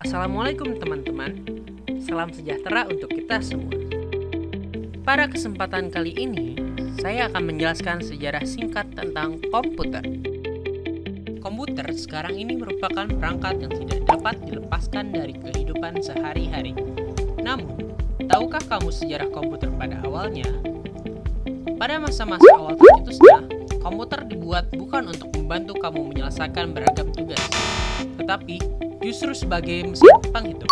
Assalamualaikum teman-teman, salam sejahtera untuk kita semua. Pada kesempatan kali ini, saya akan menjelaskan sejarah singkat tentang komputer. Komputer sekarang ini merupakan perangkat yang tidak dapat dilepaskan dari kehidupan sehari-hari. Namun, tahukah kamu sejarah komputer pada awalnya? Pada masa-masa awal tercetusnya, komputer dibuat bukan untuk membantu kamu menyelesaikan beragam tugas, tetapi justru sebagai mesin penghitung.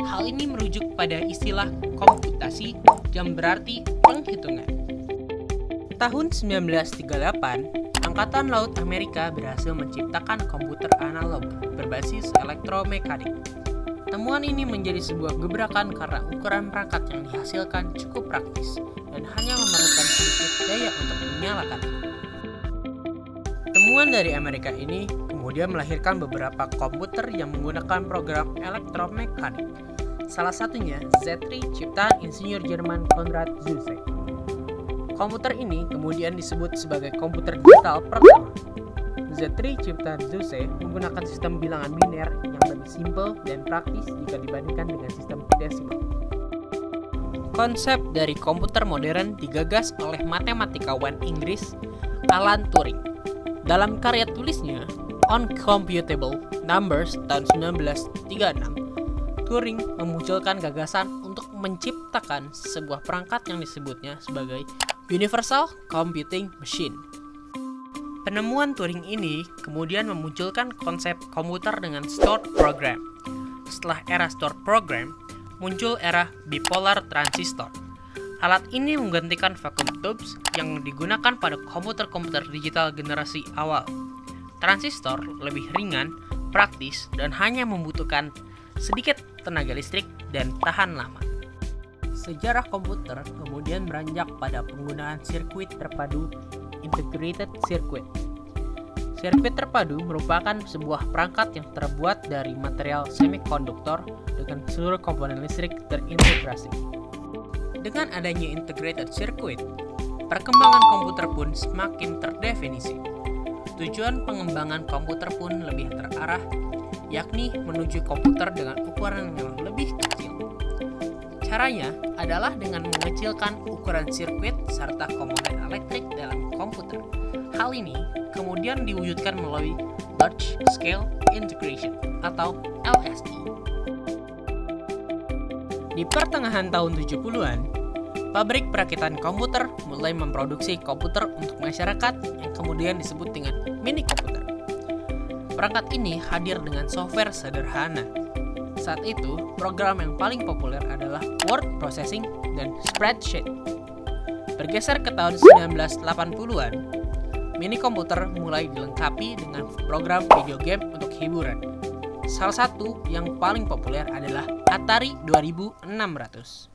Hal ini merujuk pada istilah komputasi yang berarti penghitungan. Tahun 1938, Angkatan Laut Amerika berhasil menciptakan komputer analog berbasis elektromekanik. Temuan ini menjadi sebuah gebrakan karena ukuran perangkat yang dihasilkan cukup praktis dan hanya memerlukan sedikit daya untuk menyalakan. Temuan dari Amerika ini kemudian melahirkan beberapa komputer yang menggunakan program elektromekanik. Salah satunya Z3 ciptaan insinyur Jerman Konrad Zuse. Komputer ini kemudian disebut sebagai komputer digital pertama. Z3 ciptaan Zuse menggunakan sistem bilangan biner yang lebih simpel dan praktis jika dibandingkan dengan sistem desimal. Konsep dari komputer modern digagas oleh matematikawan Inggris Alan Turing. Dalam karya tulisnya Uncomputable Numbers tahun 1936, Turing memunculkan gagasan untuk menciptakan sebuah perangkat yang disebutnya sebagai Universal Computing Machine. Penemuan Turing ini kemudian memunculkan konsep komputer dengan stored program. Setelah era stored program, muncul era bipolar transistor. Alat ini menggantikan vacuum tubes yang digunakan pada komputer-komputer digital generasi awal. Transistor lebih ringan, praktis, dan hanya membutuhkan sedikit tenaga listrik dan tahan lama. Sejarah komputer kemudian beranjak pada penggunaan sirkuit terpadu integrated circuit. Sirkuit terpadu merupakan sebuah perangkat yang terbuat dari material semikonduktor dengan seluruh komponen listrik terintegrasi. Dengan adanya integrated circuit, perkembangan komputer pun semakin terdefinisi. Tujuan pengembangan komputer pun lebih terarah, yakni menuju komputer dengan ukuran yang lebih kecil. Caranya adalah dengan mengecilkan ukuran sirkuit serta komponen elektrik dalam komputer. Hal ini kemudian diwujudkan melalui Large Scale Integration atau LSI. Di pertengahan tahun 70-an, pabrik perakitan komputer mulai memproduksi komputer untuk masyarakat yang kemudian disebut dengan mini komputer. Perangkat ini hadir dengan software sederhana. Saat itu, program yang paling populer adalah word processing dan spreadsheet. Bergeser ke tahun 1980-an, mini komputer mulai dilengkapi dengan program video game untuk hiburan. Salah satu yang paling populer adalah Atari 2600.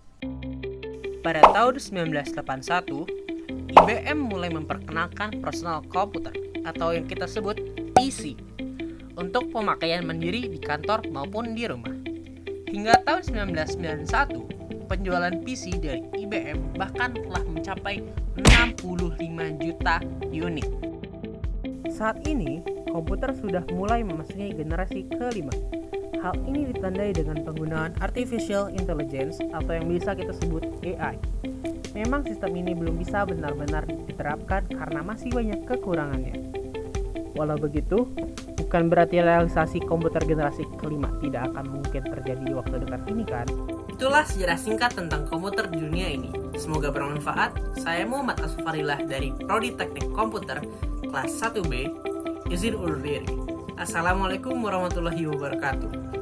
Pada tahun 1981, IBM mulai memperkenalkan personal computer atau yang kita sebut PC untuk pemakaian mandiri di kantor maupun di rumah. Hingga tahun 1991, penjualan PC dari IBM bahkan telah mencapai 65 juta unit. Saat ini, komputer sudah mulai memasuki generasi kelima. Hal ini ditandai dengan penggunaan Artificial Intelligence atau yang bisa kita sebut AI. Memang sistem ini belum bisa benar-benar diterapkan karena masih banyak kekurangannya. Walau begitu, bukan berarti realisasi komputer generasi kelima tidak akan mungkin terjadi di waktu dekat ini kan? Itulah sejarah singkat tentang komputer di dunia ini. Semoga bermanfaat. Saya Muhammad Asfarillah dari Prodi Teknik Komputer kelas 1B. Izin undur diri. Assalamualaikum warahmatullahi wabarakatuh.